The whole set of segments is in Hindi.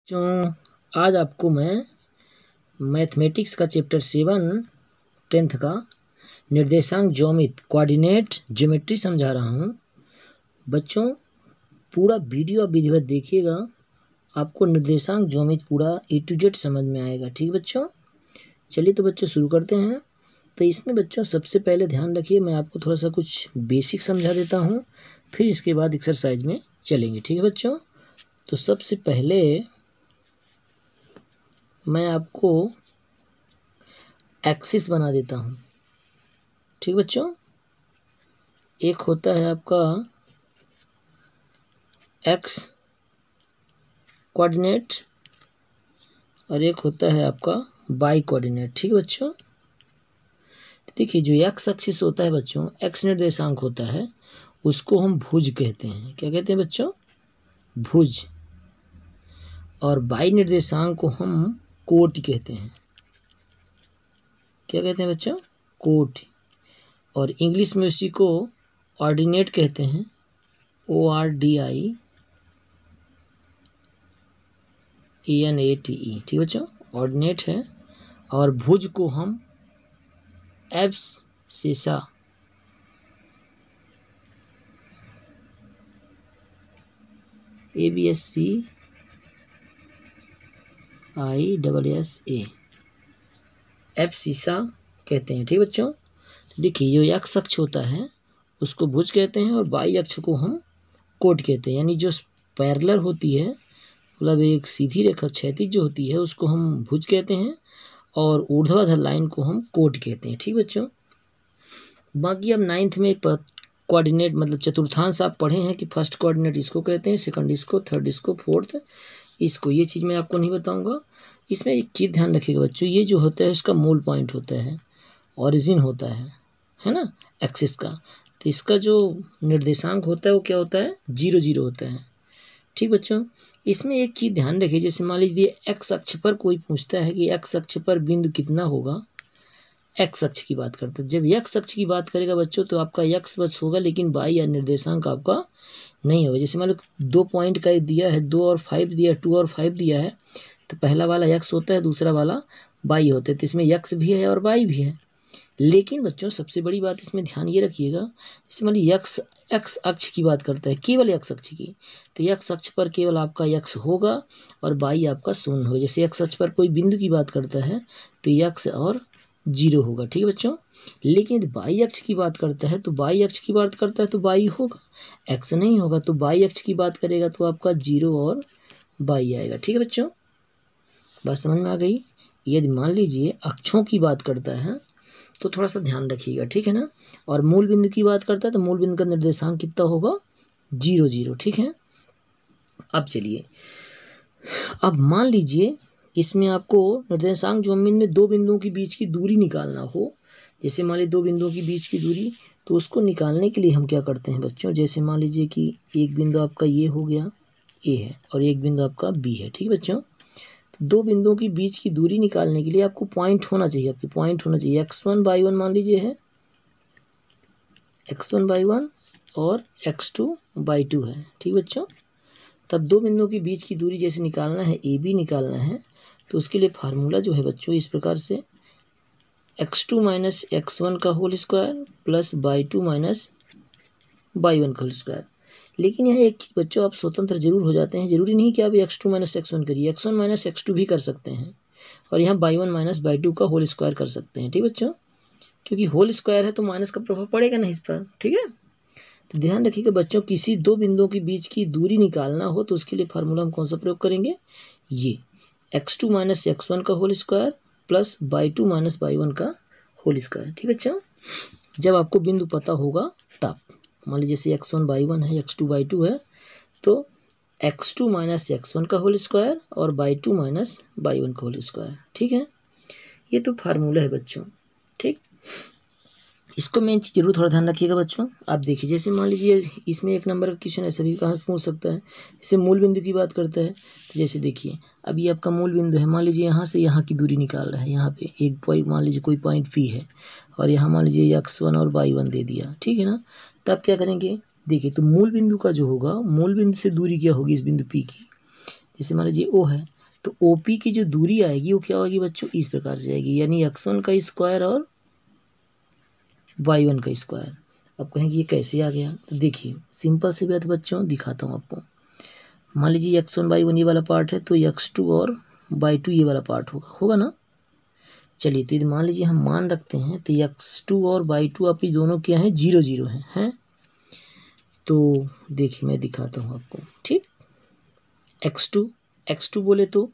बच्चों, आज आपको मैं मैथमेटिक्स का चैप्टर 7 10th का निर्देशांक ज्योमिति कोऑर्डिनेट ज्योमेट्री समझा रहा हूँ। बच्चों, पूरा वीडियो आप विधिवत देखिएगा, आपको निर्देशांक ज्योमिति पूरा A to Z समझ में आएगा। ठीक बच्चों, चलिए तो बच्चों शुरू करते हैं। तो इसमें बच्चों सबसे पहले ध्यान रखिए, मैं आपको थोड़ा सा कुछ बेसिक समझा देता हूँ, फिर इसके बाद एक्सरसाइज में चलेंगे। ठीक है बच्चों, तो सबसे पहले मैं आपको एक्सिस बना देता हूँ। ठीक बच्चों, एक होता है आपका एक्स कोऑर्डिनेट और एक होता है आपका वाई कोऑर्डिनेट। ठीक बच्चों, देखिए जो एक्स एक्सिस होता है बच्चों, एक्स निर्देशांक होता है, उसको हम भुज कहते हैं। क्या कहते हैं बच्चों? भुज। और वाई निर्देशांक को हम कोटि कहते हैं। क्या कहते हैं बच्चों? कोटि। और इंग्लिश में उसी को ऑर्डिनेट कहते हैं, ORDINATE। ठीक बच्चों, ऑर्डिनेट है। और भुज को हम एब्ससिसा ABSCISSA एब्ससिसा कहते हैं। ठीक बच्चों, देखिए जो एक्स अक्ष होता है उसको भुज कहते हैं और वाई अक्ष को हम कोट कहते हैं। यानी जो पैरेलल होती है, मतलब एक सीधी रेखा क्षैतिज जो होती है उसको हम भुज कहते हैं और ऊर्ध्वाधर लाइन को हम कोट कहते हैं। ठीक बच्चों, बाकी अब 9th में कोऑर्डिनेट मतलब चतुर्थांश आप पढ़े हैं कि फर्स्ट कोऑर्डिनेट इसको कहते हैं, सेकंड इसको, थर्ड इसको, फोर्थ इसको। ये चीज़ मैं आपको नहीं बताऊंगा। इसमें एक चीज़ ध्यान रखिएगा बच्चों, ये जो होता है इसका मूल पॉइंट होता है, ओरिजिन होता है ना, एक्सिस का। तो इसका जो निर्देशांक होता है वो क्या होता है? 0 0 होता है। ठीक बच्चों, इसमें एक चीज़ ध्यान रखिए, जैसे मान लीजिए एक्स अक्ष पर कोई पूछता है कि एक्स अक्ष पर बिंदु कितना होगा। एक्स अक्ष की बात करते हैं, जब एक्स अक्ष की बात करेगा बच्चों तो आपका एक्स बस होगा, लेकिन वाई या निर्देशांक आपका नहीं होगा। जैसे मान लो 2 पॉइंट का दिया है, 2 और 5 दिया है, 2 और 5 दिया है, तो पहला वाला एक्स होता है, दूसरा वाला वाई होता है। तो इसमें एक्स भी है और वाई भी है। लेकिन बच्चों सबसे बड़ी बात इसमें ध्यान ये रखिएगा, जैसे मान लीजिए एक्स अक्ष की बात करता है, केवल एक्स अक्ष की, तो एक्स अक्ष पर केवल आपका एक्स होगा और वाई आपका शून्य होगा। जैसे एक्स अक्ष पर कोई बिंदु की बात करता है तो एक्स और 0 होगा। ठीक है बच्चों, लेकिन यदि वाई अक्ष की बात करता है तो वाई अक्ष की बात करता है तो वाई होगा, एक्स नहीं होगा। तो वाई अक्ष की बात करेगा तो आपका 0 और वाई आएगा। ठीक है बच्चों, बात समझ में आ गई? यदि मान लीजिए अक्षों की बात करता है तो थोड़ा सा ध्यान रखिएगा, ठीक है ना। और मूल बिंदु की बात करता है तो मूल बिंदु का निर्देशांक कितना होगा? 0 0। ठीक है, अब चलिए, अब मान लीजिए इसमें आपको निर्देशांक ज्योमेट्री में 2 बिंदुओं के बीच की दूरी निकालना हो। जैसे मान लीजिए 2 बिंदुओं के बीच की दूरी, तो उसको निकालने के लिए हम क्या करते हैं बच्चों, जैसे मान लीजिए कि एक बिंदु आपका ये हो गया, ए है, और एक बिंदु आपका बी है। ठीक है बच्चों, 2 बिंदुओं के बीच की दूरी निकालने के लिए आपको पॉइंट होना चाहिए, आपके पॉइंट होना चाहिए। x1/1 मान लीजिए है, x1/1 और x2/2 है। ठीक बच्चों, तब 2 बिंदुओं के बीच की दूरी जैसे निकालना है, AB निकालना है, तो उसके लिए फार्मूला जो है बच्चों इस प्रकार से, x2 - x1 का whole square plus y2 - y1 का होल स्क्वायर। लेकिन यह एक बच्चों आप स्वतंत्र जरूर हो जाते हैं, जरूरी नहीं कि आप x2 - x1 करिए, x1 - x2 भी कर सकते हैं और यहाँ y1 - y2 का होल स्क्वायर कर सकते हैं। ठीक बच्चों, क्योंकि होल स्क्वायर है तो माइनस का प्रभाव पड़ेगा नहीं इस पर। ठीक है, तो ध्यान रखिएगा बच्चों, किसी 2 बिंदुओं के बीच की दूरी निकालना हो तो उसके लिए फार्मूला हम कौन सा प्रयोग करेंगे? ये x2 - x1 का whole square plus y2 - y1 का होल स्क्वायर। ठीक बच्चों, जब आपको बिंदु पता होगा तब, मान लीजिए जैसे x1/1 है, x2/2 है, तो x2 - x1 का होल स्क्वायर और y2 - y1 का होल स्क्वायर। ठीक है, ये तो फार्मूला है बच्चों। ठीक, इसको मेन चीज़ जरूर थोड़ा ध्यान रखिएगा बच्चों। आप देखिए, जैसे मान लीजिए इसमें 1 नंबर का क्वेश्चन है, सभी कहाँ से पूछ सकता है। जैसे मूल बिंदु की बात करता है, तो जैसे देखिए अब ये आपका मूल बिंदु है, मान लीजिए यहाँ से यहाँ की दूरी निकाल रहा है, यहाँ पे एक पॉइंट, मान लीजिए कोई पॉइंट P है और यहाँ मान लीजिए x1 और y1 दे दिया। ठीक है ना, तब क्या करेंगे, देखिए तो मूल बिंदु का जो होगा, मूल बिंदु से दूरी क्या होगी इस बिंदु P की, जैसे मान लीजिए O है, तो OP की जो दूरी आएगी वो क्या होगी बच्चों, इस प्रकार से आएगी, यानी x1 का स्क्वायर और y1 का स्क्वायर। अब कहेंगे ये कैसे आ गया, तो देखिए सिंपल से बात बच्चों दिखाता हूँ आपको। मान लीजिए x1 y1 ये वाला पार्ट है, तो x2 और y2 ये वाला पार्ट होगा ना। चलिए तो यदि मान लीजिए हम मान रखते हैं तो x2 और y2 आपकी दोनों क्या है, 0 0 हैं। तो देखिए मैं दिखाता हूँ आपको, ठीक। x2 बोले तो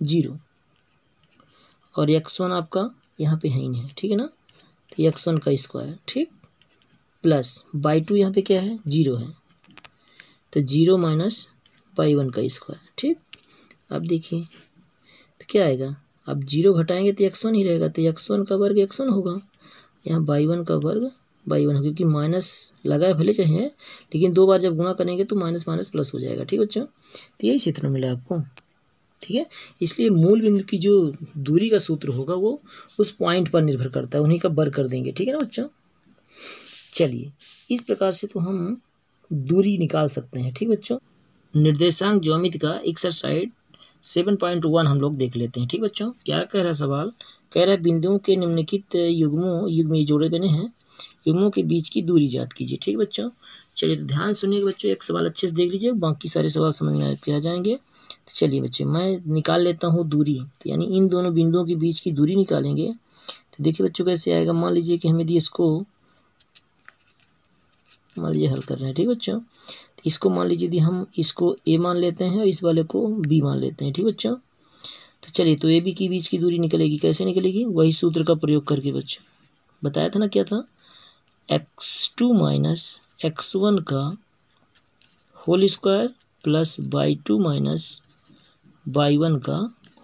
0 और x1 आपका यहाँ पे है ही नहीं है, ठीक है ना। तो x1 का स्क्वायर, ठीक, प्लस y2 यहाँ पे क्या है, 0 है, तो 0 माइनस y1 का स्क्वायर, ठीक। अब देखिए तो क्या आएगा, अब 0 घटाएंगे तो x1 ही रहेगा, तो x1 का वर्ग x1 होगा, यहाँ y1 का वर्ग y1 होगा, क्योंकि माइनस लगा भले चाहे, लेकिन 2 बार जब गुणा करेंगे तो माइनस माइनस प्लस हो जाएगा, ठीक बच्चों। तो यही सूत्र मिला आपको, ठीक है। इसलिए मूल बिंदु की जो दूरी का सूत्र होगा वो उस पॉइंट पर निर्भर करता है, उन्हीं का वर्ग कर देंगे, ठीक है ना बच्चों। चलिए इस प्रकार से तो हम दूरी निकाल सकते हैं, ठीक बच्चों। निर्देशांक ज्यामिति का एक्सरसाइज 7.1 हम लोग देख लेते हैं, ठीक बच्चों। क्या कह रहा है सवाल, कह रहा है बिंदुओं के निम्नलिखित युग्म जोड़े बने हैं, युग्मों के बीच की दूरी ज्ञात कीजिए, ठीक बच्चों। चलिए तो ध्यान सुनिएगा बच्चों, एक सवाल अच्छे से देख लीजिए, बाकी सारे सवाल समझ में आ जाएंगे। तो चलिए बच्चे मैं निकाल लेता हूँ दूरी, तो यानी इन दोनों बिंदुओं के बीच की दूरी निकालेंगे। तो देखिए बच्चों कैसे आएगा, मान लीजिए कि हमें दिए इसको, मान लीजिए हल कर रहे हैं, ठीक बच्चों। तो इसको मान लीजिए यदि हम इसको A मान लेते हैं और इस वाले को B मान लेते हैं, ठीक बच्चों। तो चलिए तो AB की बीच की दूरी निकलेगी, कैसे निकलेगी, वही सूत्र का प्रयोग करके बच्चों, बताया था ना क्या था, x2 माइनस x1 का whole square plus y2 minus y1 का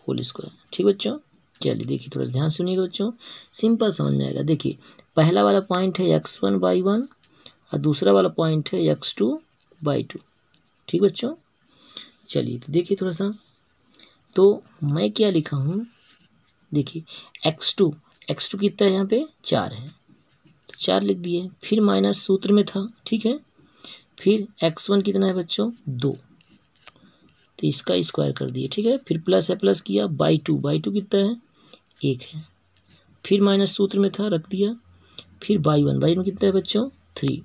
होल स्क्वायर, ठीक बच्चों। चलिए देखिए थोड़ा ध्यान सुनिएगा बच्चों, सिंपल समझ में आएगा। देखिए पहला वाला पॉइंट है x1 y1 और दूसरा वाला पॉइंट है x2 y2, ठीक बच्चों। चलिए तो देखिए थोड़ा सा, तो मैं क्या लिखा हूँ, देखिए x2 कितना है, यहाँ पे 4 है, तो 4 लिख दिए, फिर माइनस सूत्र में था, ठीक है। फिर x1 कितना है बच्चों, 2, तो इसका स्क्वायर कर दिए, ठीक है। फिर प्लस है, प्लस किया, y2 कितना है, 1 है, फिर माइनस सूत्र में था, रख दिया। फिर y1 कितना है बच्चों, 3,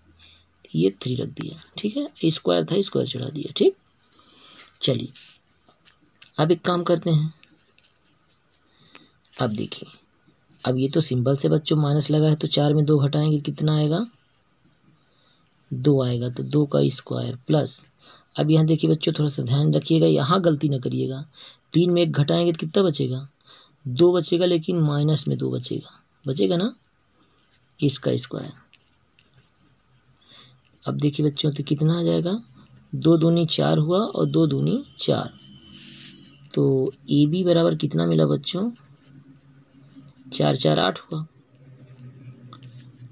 ये 3 रख दिया, ठीक है। स्क्वायर था, स्क्वायर चढ़ा दिया, ठीक। चलिए अब एक काम करते हैं, अब देखिए, अब ये तो सिंपल से बच्चों माइनस लगा है, तो 4 में 2 घटाएंगे कितना आएगा, 2 आएगा, तो 2 का स्क्वायर प्लस, अब यहाँ देखिए बच्चों थोड़ा सा ध्यान रखिएगा, यहाँ गलती न करिएगा, 3 में 1 घटाएंगे तो कितना बचेगा, 2 बचेगा, लेकिन माइनस में 2 बचेगा ना, इसका स्क्वायर। अब देखिए बच्चों तो कितना आ जाएगा, 2 दूनी 4 हुआ और 2 दूनी 4, तो AB बराबर कितना मिला बच्चों, 4 4 8 हुआ।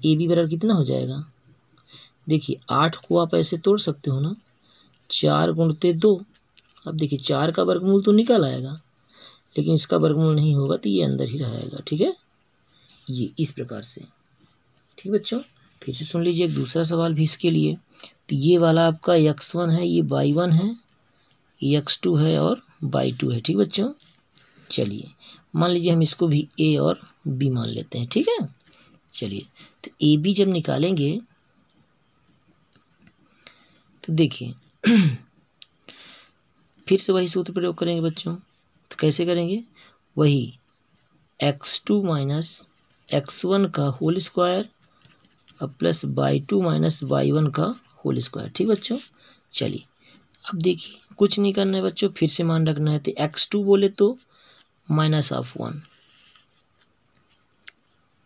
AB बराबर कितना हो जाएगा, देखिए 8 को आप ऐसे तोड़ सकते हो ना, 4 गुणते 2। अब देखिए 4 का वर्गमूल तो निकल आएगा, लेकिन इसका वर्गमूल नहीं होगा, तो ये अंदर ही रहेगा, ठीक है। ये इस प्रकार से, ठीक बच्चों। फिर से सुन लीजिए एक दूसरा सवाल भी इसके लिए, तो ये वाला आपका x1 है, ये y1 है, ये x2 है और y2 है, ठीक बच्चों। चलिए मान लीजिए हम इसको भी A और B मान लेते हैं, ठीक है। चलिए तो AB जब निकालेंगे तो देखिए फिर से वही सूत्र प्रयोग करेंगे बच्चों, तो कैसे करेंगे, वही x2 माइनस x1 का होल स्क्वायर अब प्लस y2 माइनस y1 का होल स्क्वायर, ठीक बच्चों। चलिए अब देखिए कुछ नहीं करना है बच्चों, फिर से मान रखना है, तो x2 बोले तो -1,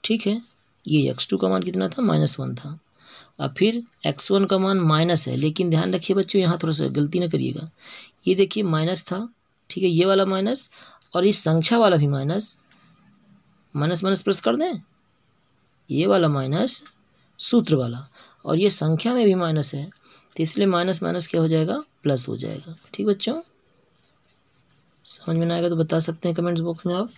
ठीक है। ये x2 का मान कितना था, -1 था, और फिर x1 का मान माइनस है, लेकिन ध्यान रखिए बच्चों यहाँ थोड़ा सा गलती ना करिएगा, ये देखिए माइनस था, ठीक है, ये वाला माइनस और इस संख्या वाला भी माइनस, माइनस माइनस प्लस कर दें, ये वाला माइनस सूत्र वाला, और ये संख्या में भी माइनस है, तो इसलिए माइनस माइनस क्या हो जाएगा, प्लस हो जाएगा, ठीक बच्चों। समझ में ना आएगा तो बता सकते हैं कमेंट्स बॉक्स में आप।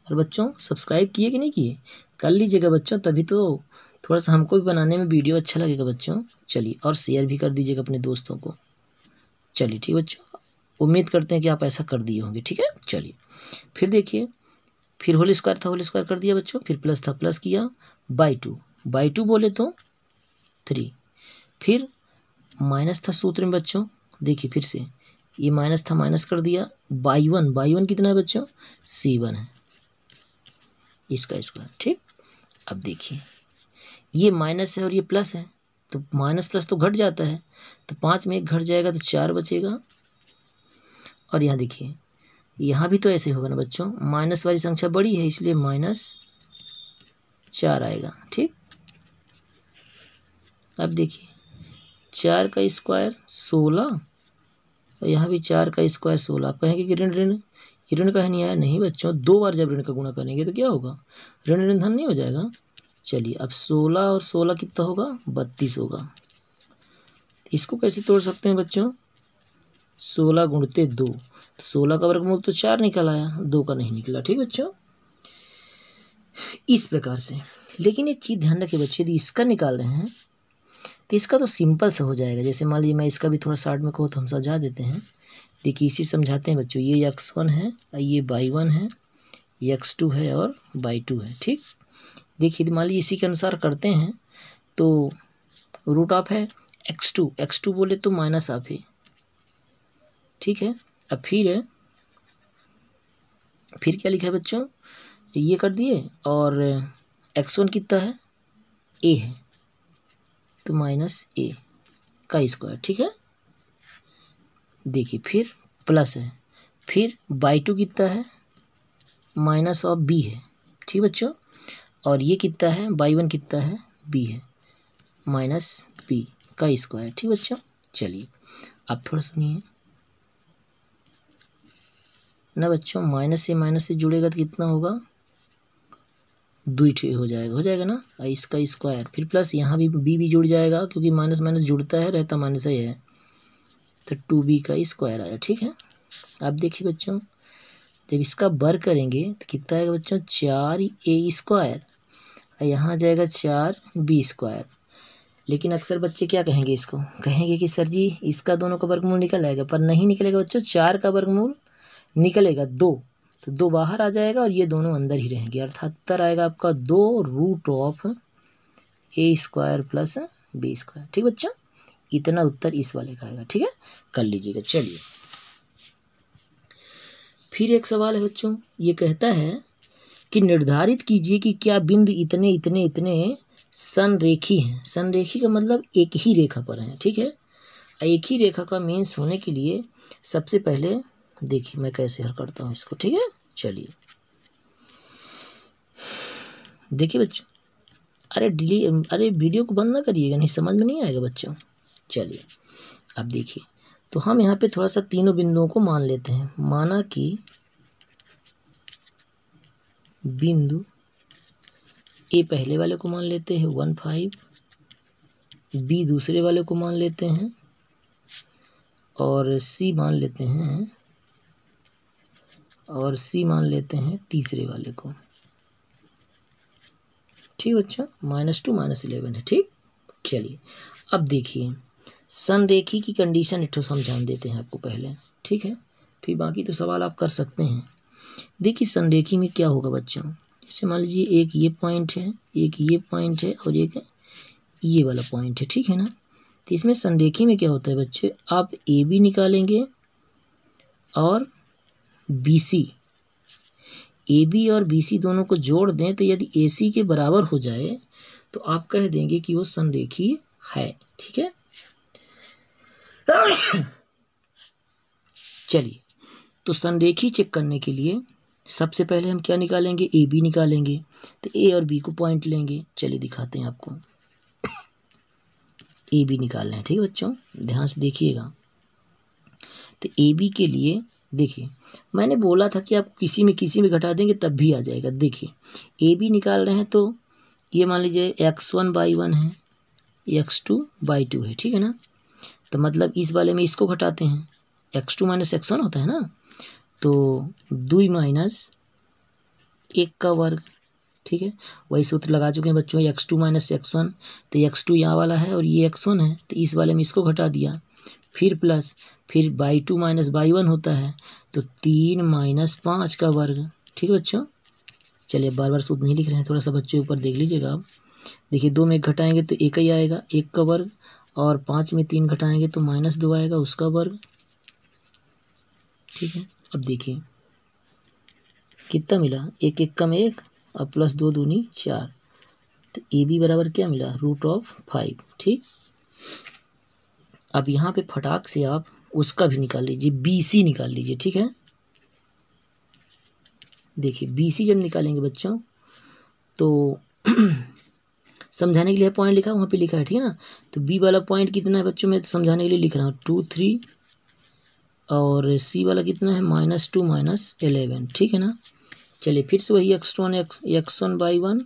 और बच्चों सब्सक्राइब किए कि नहीं किए, कर लीजिएगा बच्चों, तभी तो थोड़ा सा हमको भी बनाने में वीडियो अच्छा लगेगा बच्चों। चलिए और शेयर भी कर दीजिएगा अपने दोस्तों को। चलिए ठीक बच्चों। उम्मीद करते हैं कि आप ऐसा कर दिए होंगे। ठीक है, चलिए फिर देखिए, फिर होल स्क्वायर था, होल स्क्वायर कर दिया बच्चों, फिर प्लस था, प्लस किया, बाई टू बोले तो 3, फिर माइनस था सूत्र में बच्चों, देखिए फिर से ये माइनस था, माइनस कर दिया, बाई वन कितना है बच्चों, C1 है, इसका स्क्वायर। ठीक, अब देखिए ये माइनस है और ये प्लस है, तो माइनस प्लस तो घट जाता है, तो 5 में 1 घट जाएगा तो 4 बचेगा। और यहाँ देखिए, यहाँ भी तो ऐसे होगा ना बच्चों, माइनस वाली संख्या बड़ी है इसलिए -4 आएगा। ठीक, अब देखिए 4 का स्क्वायर 16 और यहाँ भी 4 का स्क्वायर 16। आप कहेंगे कि ऋण ऋण ये ऋण कहीं नहीं आया, नहीं बच्चों, 2 बार जब ऋण का गुणा करेंगे तो क्या होगा, ऋण ऋण धन नहीं हो जाएगा। चलिए अब 16 और 16 कितना होगा, 32 होगा। इसको कैसे तोड़ सकते हैं बच्चों, 16 गुणते 2, तो 16 का वर्गमूल तो 4 निकल आया, 2 का नहीं निकला। ठीक बच्चों, इस प्रकार से। लेकिन एक चीज़ ध्यान रखिए बच्चों, यदि इसका निकाल रहे हैं तो इसका तो सिंपल सा हो जाएगा। जैसे मान लीजिए मैं इसका भी थोड़ा शार्ट में कहूँ तो हम समझा देते हैं। देखिए इसी समझाते हैं बच्चों, ये x1 है, ये y1 है, ये x2 है और y2 है। ठीक, देखिए मान लीजिए इसी के अनुसार करते हैं तो रूट ऑफ है x2 बोले तो माइनस ऑफ है। ठीक है, अब फिर क्या लिखा है बच्चों, ये कर दिए, और x1 कितना है, a है, तो -a का स्क्वायर। ठीक है, देखिए फिर प्लस है, फिर y2 कितना है, -b है। ठीक बच्चों, और ये कितना है, y1 कितना है, b है, -b का स्क्वायर। ठीक बच्चों, चलिए अब थोड़ा सुनिए ना बच्चों, माइनस से जुड़ेगा तो कितना होगा, 2 हो जाएगा ना, इसका स्क्वायर, फिर प्लस यहाँ भी भी जुड़ जाएगा क्योंकि माइनस माइनस जुड़ता है, रहता माइनस ही है, तो 2b का स्क्वायर आया। ठीक है, अब देखिए बच्चों, जब इसका वर्ग करेंगे तो कितना आएगा बच्चों, 4a स्क्वायर, और यहाँ आ जाएगा 4b स्क्वायर। लेकिन अक्सर बच्चे क्या कहेंगे, इसको कहेंगे कि सर जी इसका दोनों का वर्गमूल निकल आएगा, पर नहीं निकलेगा बच्चों, 4 का वर्गमूल निकलेगा 2, तो 2 बाहर आ जाएगा और ये दोनों अंदर ही रहेंगे, अर्थात उत्तर आएगा आपका 2 root of a square plus b square. ठीक बच्चों, इतना उत्तर इस वाले का आएगा। ठीक है, कर लीजिएगा। चलिए फिर एक सवाल है बच्चों, ये कहता है कि निर्धारित कीजिए कि क्या बिंदु इतने इतने इतने संरेखी हैं। संरेखी का मतलब एक ही रेखा पर हैं। ठीक है, एक ही रेखा का मीन्स होने के लिए सबसे पहले देखिए मैं कैसे हल करता हूँ इसको। ठीक है, चलिए देखिए बच्चों, अरे वीडियो को बंद ना करिएगा, नहीं समझ में नहीं आएगा बच्चों। चलिए अब देखिए, तो हम यहाँ पे थोड़ा सा तीनों बिंदुओं को मान लेते हैं। माना कि बिंदु ए पहले वाले को मान लेते हैं 1 5, बी दूसरे वाले को मान लेते हैं, और सी मान लेते हैं तीसरे वाले को। ठीक बच्चों, -2 -11 है। ठीक, चलिए अब देखिए संरेखी की कंडीशन एक हम जान देते हैं आपको पहले। ठीक है, फिर बाकी तो सवाल आप कर सकते हैं। देखिए संरेखी में क्या होगा बच्चों, जैसे मान लीजिए एक ये पॉइंट है, एक ये पॉइंट है और एक ये वाला पॉइंट है। ठीक है ना, तो इसमें संरेखी में क्या होता है बच्चे, आप ए बी निकालेंगे और बी सी, ए बी और बी सी दोनों को जोड़ दें तो यदि ए सी के बराबर हो जाए तो आप कह देंगे कि वो संरेखी है। ठीक है, चलिए तो संरेखी चेक करने के लिए सबसे पहले हम क्या निकालेंगे, ए बी निकालेंगे। तो ए और बी को पॉइंट लेंगे, चलिए दिखाते हैं आपको। ए बी निकालना है। ठीक है बच्चों, ध्यान से देखिएगा। तो ए बी के लिए देखिए मैंने बोला था कि आप किसी में घटा देंगे तब भी आ जाएगा। देखिए ए बी निकाल रहे हैं तो ये मान लीजिए x1/1 है, x2/2 है। ठीक है ना, तो मतलब इस वाले में इसको घटाते हैं, x2 - x1 होता है ना, तो 2 - 1 का वर्ग। ठीक है, वही सूत्र लगा चुके हैं बच्चों, x2 - x1, तो x2 यहाँ वाला है और ये x1 है, तो इस वाले में इसको घटा दिया, फिर प्लस, फिर बाई 2 माइनस बाई 1 होता है, तो 3 माइनस 5 का वर्ग। ठीक है बच्चों, चलिए बार बार सूत्र नहीं लिख रहे हैं, थोड़ा सा बच्चों ऊपर देख लीजिएगा आप। देखिए 2 में 1 घटाएंगे तो 1 ही आएगा, 1 का वर्ग, और 5 में 3 घटाएंगे तो -2 आएगा, उसका वर्ग। ठीक है, अब देखिए कितना मिला, 1 1 कम 1 और प्लस 2 दूनी 4, तो ए बी बराबर क्या मिला, √5। ठीक, अब यहाँ पे फटाक से आप उसका भी निकाल लीजिए, बी सी निकाल लीजिए। ठीक है, देखिए बी सी जब निकालेंगे बच्चों तो समझाने के लिए पॉइंट लिखा है, वहाँ पे लिखा है, ठीक है ना। तो बी वाला पॉइंट कितना है बच्चों, मैं समझाने के लिए लिख रहा हूँ 2 3, और सी वाला कितना है -2 -11। ठीक है ना, चलिए फिर से वही x1/1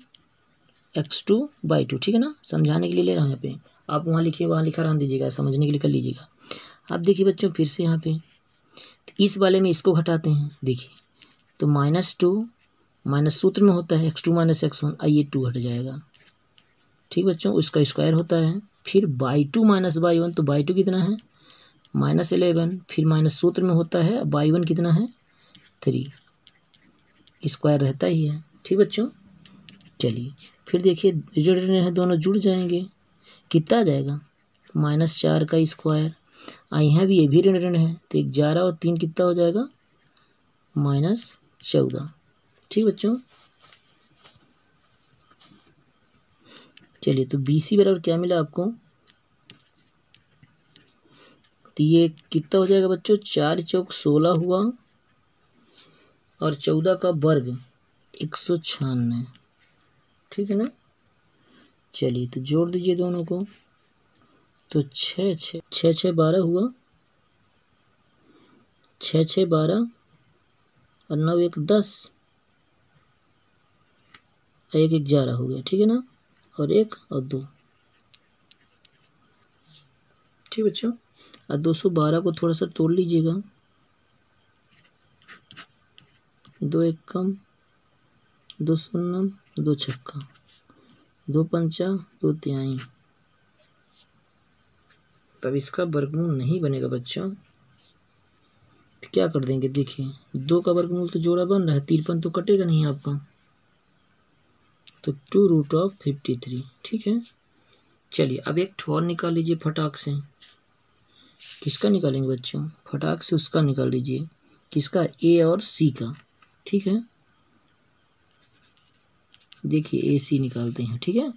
x2/2। ठीक है ना, समझाने के लिए ले रहा हूँ यहाँ पे, आप वहाँ लिखिए, वहाँ लिखा रहने दीजिएगा, समझने के लिए कर लीजिएगा। अब देखिए बच्चों फिर से यहाँ पे इस वाले में इसको घटाते हैं, देखिए तो -2 माइनस सूत्र में होता है x2 - x1, आइए 2 हट जाएगा। ठीक बच्चों, उसका स्क्वायर होता है, फिर बाई 2 माइनस बाई 1, तो बाई 2 कितना है -11, फिर माइनस सूत्र में होता है, बाई 1 कितना है 3, स्क्वायर रहता ही है। ठीक बच्चों, चलिए फिर देखिए ऋण है, दोनों जुड़ जाएंगे, कितना आ जाएगा -4 का स्क्वायर, यहाँ भी ये भी ऋण है, तो 11 और 3 कितना हो जाएगा -14। ठीक बच्चों, चलिए तो बी सी बराबर क्या मिला आपको, तो ये कितना हो जाएगा बच्चों, 4 चौक 16 हुआ, और 14 का वर्ग 196। ठीक है ना, चलिए तो जोड़ दीजिए दोनों को, तो 6 6 6 6 12 हुआ, 6 6 12, और 9 1 10, 1 11 हो गया। ठीक है ना, और 1 और 2। ठीक बच्चों, और 212 को थोड़ा सा तोड़ लीजिएगा, 2 1 कम, 2 शून्य, 2 छक्का, 2 पंचा, 2 तिहाई। तब इसका वर्गमूल नहीं बनेगा बच्चों, तो क्या कर देंगे, देखिए 2 का वर्गमूल तो जोड़ा बन रहा है, 53 तो कटेगा नहीं आपका, तो 2√53। ठीक है, चलिए अब एक ठो और निकाल लीजिए फटाक से। किसका निकालेंगे बच्चों, फटाक से उसका निकाल लीजिए, किसका, ए और सी का। ठीक है, देखिए ए सी निकालते हैं। ठीक है,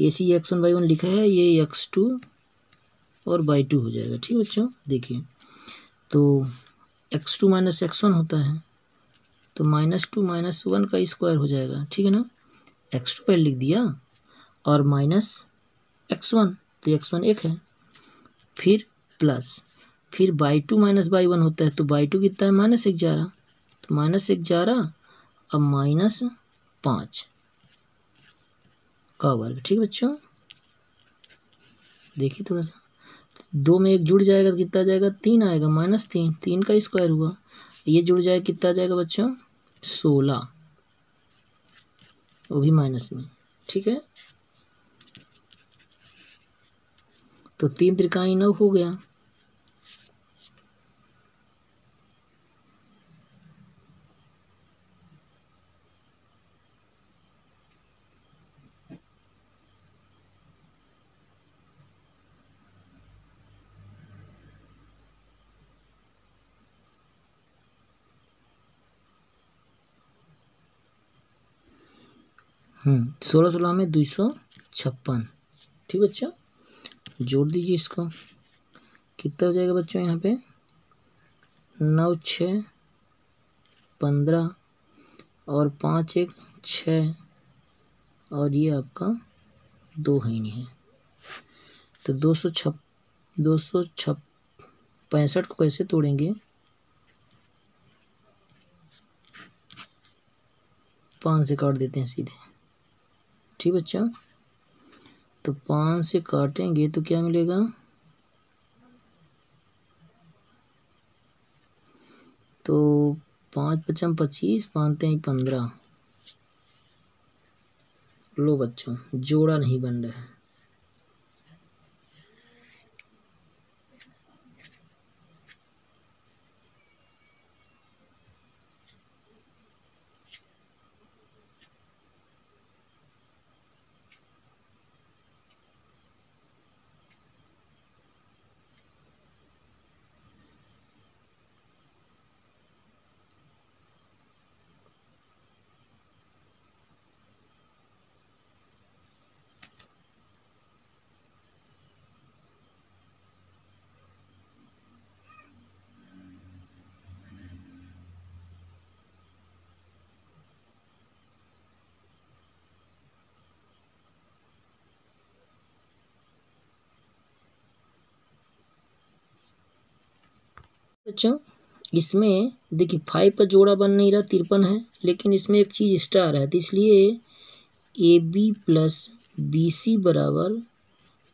ए सी x1/1 लिखा है, ये x2 और बाई 2 हो जाएगा। ठीक है बच्चों, देखिए तो x2 - x1 होता है, तो -2 - 1 का स्क्वायर हो जाएगा। ठीक है ना, x2 पहले लिख दिया, और -x1, तो x1 1 है, फिर प्लस, फिर बाई 2 - बाई 1 होता है, तो बाई 2 कितना है -11, तो -11 अब -5 का वर्ग। ठीक बच्चों, देखिए थोड़ा सा, 2 में 1 जुड़ जाएगा तो कितना आ जाएगा, 3 आएगा, -3, 3 का स्क्वायर हुआ, ये जुड़ जाएगा कितना आ जाएगा बच्चों 16, वो भी माइनस में। ठीक है, तो 3 त्रिकाई 9 हो गया। हम्म, 16 16 में 256। ठीक बच्चों, जोड़ दीजिए इसको, कितना हो जाएगा बच्चों यहाँ पे 9 6 15, और 5 1 6, और ये आपका 2 है ही नहीं है, तो 265 को कैसे तोड़ेंगे, 5 से काट देते हैं सीधे। ठीक बच्चों, तो 5 से काटेंगे तो क्या मिलेगा, तो 5 5 25, 5 3 15। लो बच्चों, जोड़ा नहीं बन रहा है, बच्चों इसमें देखिए 5 पर जोड़ा बन नहीं रहा, 53 है, लेकिन इसमें एक चीज़ स्टार है, तो इसलिए A B plus B C बराबर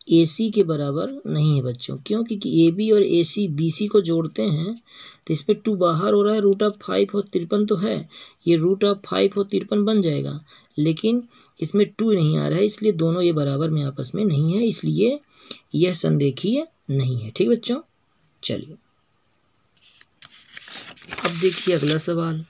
ए सी के बराबर नहीं है बच्चों। क्यों? क्योंकि ए बी और ए सी बी सी को जोड़ते हैं तो इस पर 2 बाहर हो रहा है, √5 और 53 तो है, ये √5 और 53 बन जाएगा, लेकिन इसमें 2 नहीं आ रहा है, इसलिए दोनों ये बराबर में आपस में नहीं है, इसलिए यह संरेखीय नहीं है। ठीक बच्चों, चलिए अब देखिए अगला सवाल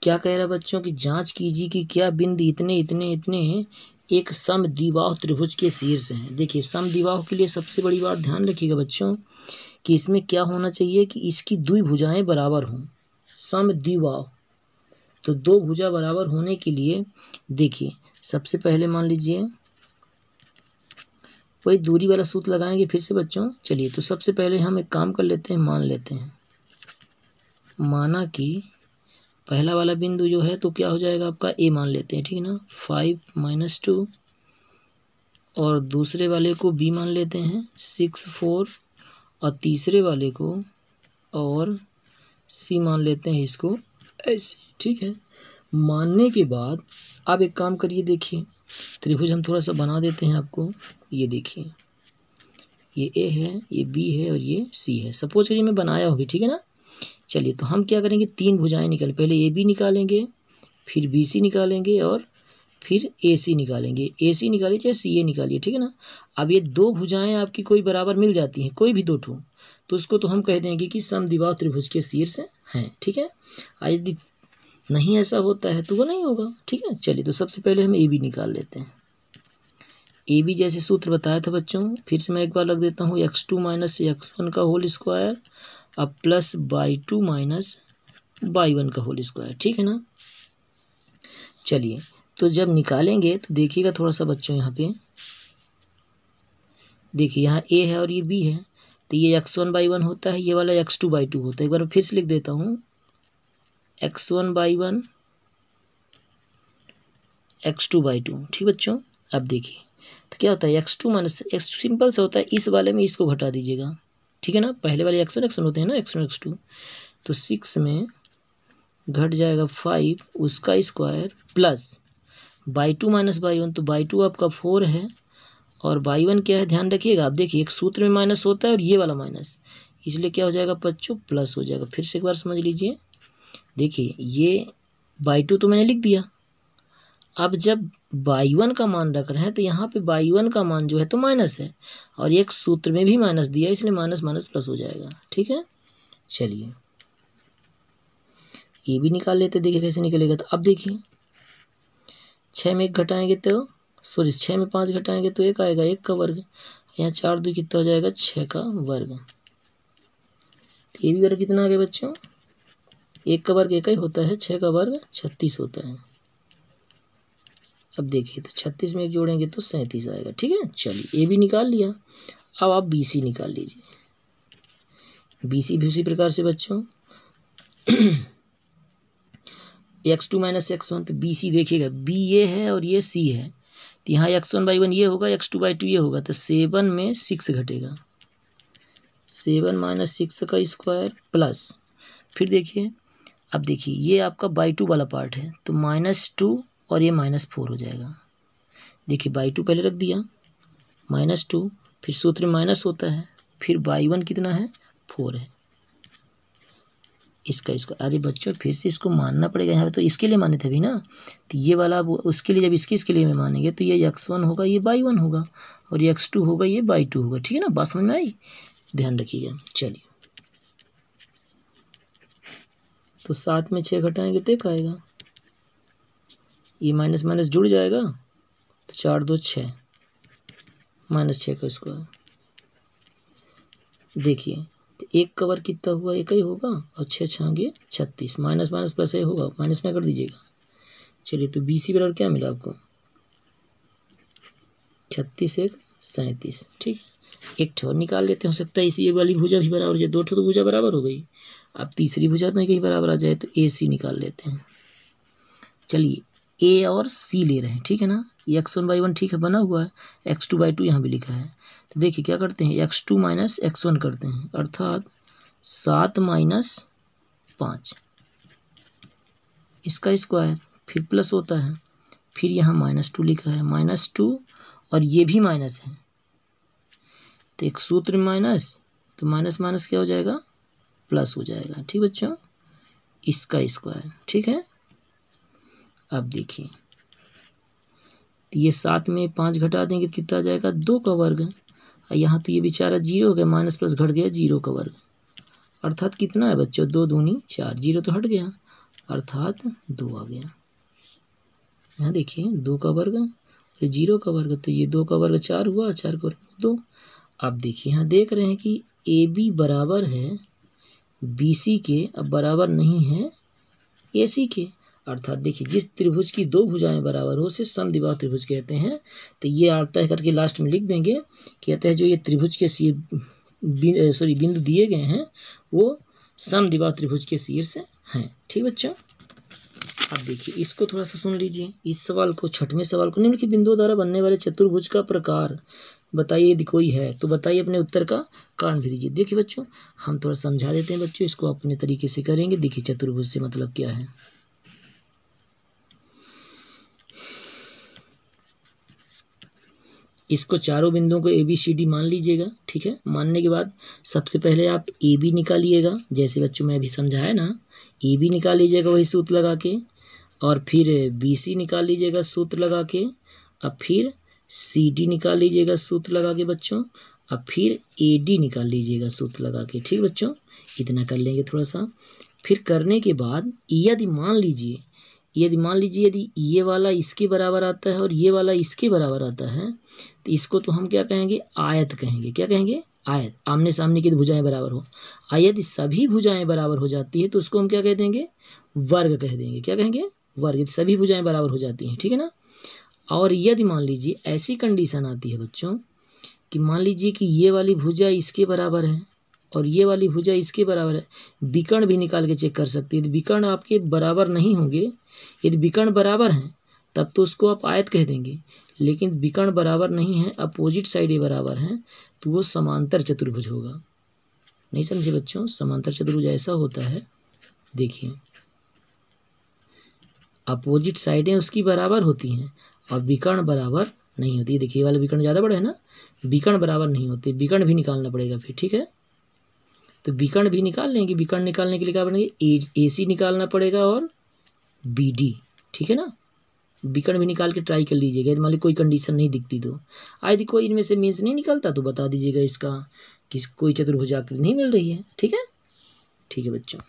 क्या कह रहा है बच्चों की, जांच कीजिए कि क्या बिंदु इतने इतने इतने एक समद्विबाहु त्रिभुज के शीर्ष हैं। देखिए समद्विबाहु के लिए सबसे बड़ी बात ध्यान रखिएगा बच्चों कि इसमें क्या होना चाहिए कि इसकी दुई भुजाएं बराबर हों। समद्विबाहु तो दो भुजा बराबर होने के लिए देखिए सबसे पहले मान लीजिए वही दूरी वाला सूत्र लगाएंगे फिर से बच्चों। चलिए तो सबसे पहले हम एक काम कर लेते हैं, मान लेते हैं, माना कि पहला वाला बिंदु जो है तो क्या हो जाएगा आपका ए मान लेते हैं, ठीक है ना, 5 - 2, और दूसरे वाले को बी मान लेते हैं 6 4, और तीसरे वाले को और सी मान लेते हैं इसको ऐसे। ठीक है, मानने के बाद अब एक काम करिए, देखिए त्रिभुज हम थोड़ा सा बना देते हैं आपको। ये देखिए ये ए है, ये बी है और ये सी है, सपोज करिए मैं बनाया हूँ भी, ठीक है ना। चलिए तो हम क्या करेंगे, 3 भुजाएं निकाल, पहले ए बी निकालेंगे, फिर बी सी निकालेंगे और फिर ए सी निकालेंगे। ए सी निकालिए चाहे सी ए निकालिए, ठीक है ना। अब ये दो भुजाएं आपकी कोई बराबर मिल जाती हैं, कोई भी दो ठो, तो उसको तो हम कह देंगे कि समद्विबाहु त्रिभुज के शीर्ष हैं। ठीक है, यदि नहीं ऐसा होता है तो वो नहीं होगा। ठीक है, चलिए तो सबसे पहले हम ए बी निकाल लेते हैं। ए बी जैसे सूत्र बताया था बच्चों, फिर से मैं एक बार लग देता हूँ, x2 - x1 का होल स्क्वायर अब प्लस y2 - y1 का होल स्क्वायर। ठीक है ना। चलिए तो जब निकालेंगे तो देखिएगा थोड़ा सा बच्चों, यहाँ पे देखिए यहाँ a है और ये b है, तो ये x1/1 होता है, ये वाला x2/2 होता है। एक बार फिर से लिख देता हूँ, x1/1 x2/2। ठीक बच्चों, अब देखिए तो क्या होता है, x2 - x सिंपल सा होता है, इस वाले में इसको घटा दीजिएगा। ठीक है ना, पहले वाले x1 होते हैं ना, x1 x2, तो 6 में घट जाएगा 5 उसका स्क्वायर प्लस y2 - y1, तो y2 आपका 4 है और y1 क्या है ध्यान रखिएगा। आप देखिए एक सूत्र में माइनस होता है और ये वाला माइनस, इसलिए क्या हो जाएगा बच्चों, प्लस हो जाएगा। फिर से एक बार समझ लीजिए, देखिए ये y2 तो मैंने लिख दिया, अब जब y1 का मान रख रहे हैं तो यहाँ पे y1 का मान जो है तो माइनस है, और एक सूत्र में भी माइनस दिया, इसलिए माइनस माइनस प्लस हो जाएगा। ठीक है, चलिए ये भी निकाल लेते, देखिए कैसे निकलेगा। तो अब देखिए 6 में 1 घटाएंगे तो 6 में 5 घटाएंगे तो 1 आएगा, 1 का वर्ग, यहाँ 4 2 कितना हो जाएगा, 6 का वर्ग। तो ये भी वर्ग कितना आ गया बच्चों, 1 का वर्ग 1 ही होता है, 6 का वर्ग 36 होता है। अब देखिए तो 36 में 1 जोड़ेंगे तो 37 आएगा। ठीक है, चलिए ये भी निकाल लिया। अब आप बी सी निकाल लीजिए। बी सी भी उसी प्रकार से बच्चों x2 - x1, तो बी सी देखिएगा, बी ये है और ये सी है, तो यहाँ x1/1 ये होगा, x2/2 ये होगा, तो 7 में 6 घटेगा, 7 - 6 का स्क्वायर प्लस, फिर देखिए अब देखिए ये आपका y2 वाला पार्ट है, तो -2 और ये -4 हो जाएगा। देखिए y2 पहले रख दिया -2, फिर सूत्र में माइनस होता है, फिर y1 कितना है 4 है, इसको अरे बच्चों फिर से इसको मानना पड़ेगा, यहाँ पे तो इसके लिए माने थे अभी ना, तो ये वाला उसके लिए, जब इसके लिए में मानेंगे तो ये x1 होगा, ये y1 होगा, और ये x2 होगा, ये y2 होगा। ठीक है ना, बात समझ में आई, ध्यान रखिएगा। चलिए तो 7 में 6 घटाएंगे तो 1 आएगा, ये माइनस माइनस जुड़ जाएगा, तो 4 2 6 -6 का स्क्वायर। देखिए तो 1 का वर्ग कितना हुआ, 1 ही होगा, और 6 6 36, माइनस माइनस प्लस ये होगा, माइनस ना कर दीजिएगा। चलिए तो बी सी बराबर क्या मिला आपको, 36 1 37। ठीक है, एक ठोर निकाल लेते, हो सकता है इसी ये वाली भुजा भी बराबर हो जाए, 2 ठो तो भुजा बराबर हो गई, अब तीसरी भुजा तो कहीं बराबर आ जाए, तो ए सी निकाल लेते हैं। चलिए ए और सी ले रहे हैं, ठीक है ना, ये x1/1 ठीक है बना हुआ है, x2/2 यहाँ भी लिखा है, तो देखिए क्या करते हैं, x2 - x1 करते हैं, अर्थात 7 माइनस 5 इसका स्क्वायर, फिर प्लस होता है, फिर यहाँ -2 लिखा है, -2 और ये भी माइनस है, तो एक सूत्र माइनस, तो माइनस माइनस क्या हो जाएगा, प्लस हो जाएगा। ठीक बच्चों, इसका स्क्वायर। ठीक है, अब देखिए, तो ये 7 में 5 घटा देंगे तो कितना आ जाएगा, 2 का वर्ग। और यहाँ तो ये बेचारा 0 हो गया, माइनस प्लस घट गया, 0 का वर्ग, अर्थात कितना है बच्चों, 2 दूनी 4, 0 तो हट गया, अर्थात 2 आ गया। यहाँ देखिए 2 का वर्ग और 0 का वर्ग, तो ये 2 का वर्ग 4 हुआ, 4 का वर्ग 2। अब देखिए यहाँ देख रहे हैं कि ए बी बराबर है बी सी के, अब बराबर नहीं है ए सी के, अर्थात देखिए जिस त्रिभुज की 2 भुजाएं बराबर हो उसे समद्विबाहु त्रिभुज कहते हैं। तो ये आता है करके लास्ट में लिख देंगे, कहते हैं जो ये त्रिभुज के बिंदु दिए गए हैं वो समद्विबाहु त्रिभुज के शीर्ष हैं। ठीक बच्चों, अब देखिए इसको थोड़ा सा सुन लीजिए, इस सवाल को, 6वें सवाल को, निम्नलिखित बिंदुओं द्वारा बनने वाले चतुर्भुज का प्रकार बताइए, यदि कोई है तो बताइए, अपने उत्तर का कारण भी दीजिए। देखिए बच्चों, हम थोड़ा समझा देते हैं बच्चों, इसको अपने तरीके से करेंगे। देखिए चतुर्भुज से मतलब क्या है, इसको चारों बिंदुओं को ABCD मान लीजिएगा। ठीक है, मानने के बाद सबसे पहले आप AB निकालिएगा, जैसे बच्चों मैं अभी समझाया ना, AB निकाल लीजिएगा वही सूत्र लगा के, और फिर BC निकाल लीजिएगा सूत्र लगा के, अब फिर CD निकाल लीजिएगा सूत्र लगा के बच्चों, अब फिर AD निकाल लीजिएगा सूत्र लगा के। ठीक बच्चों, इतना कर लेंगे थोड़ा सा। फिर करने के बाद यदि मान लीजिए यदि ये वाला इसके बराबर आता है और ये वाला इसके बराबर आता है, तो इसको तो हम क्या कहेंगे, आयत कहेंगे। क्या कहेंगे, आयत। आमने सामने की भुजाएं बराबर हो, यदि सभी भुजाएं बराबर हो जाती है तो उसको हम क्या कह देंगे, वर्ग कह देंगे। क्या कहेंगे, वर्ग। सभी भुजाएं बराबर हो जाती हैं। ठीक है ना। और यदि मान लीजिए ऐसी कंडीशन आती है बच्चों कि मान लीजिए कि ये वाली भुजा इसके बराबर है और ये वाली भुजा इसके बराबर है, विकर्ण भी निकाल के चेक कर सकते हैं। यदि विकर्ण आपके बराबर नहीं होंगे, यदि विकर्ण बराबर हैं तब तो उसको आप आयत कह देंगे, लेकिन विकर्ण बराबर नहीं है, अपोजिट साइड ये बराबर हैं, तो वो समांतर चतुर्भुज होगा। नहीं समझे बच्चों, समांतर चतुर्भुज ऐसा होता है, देखिए अपोजिट साइडें उसकी बराबर होती हैं और विकर्ण बराबर नहीं होती। देखिए वाला विकर्ण ज़्यादा बड़ा है ना, विकर्ण बराबर नहीं होते, विकर्ण भी निकालना पड़ेगा फिर। ठीक है, तो विकर्ण भी निकाल लेंगे। विकर्ण निकालने के लिए क्या बनेंगे, AC निकालना पड़ेगा और BD। ठीक है ना, विकर्ण भी निकाल के ट्राई कर लीजिएगा, यदि मान ली कोई कंडीशन नहीं दिखती तो। यदि कोई इनमें से मीन्स नहीं निकलता तो बता दीजिएगा इसका कि कोई चतुर्भुज आकृति नहीं मिल रही है। ठीक है, ठीक है बच्चों।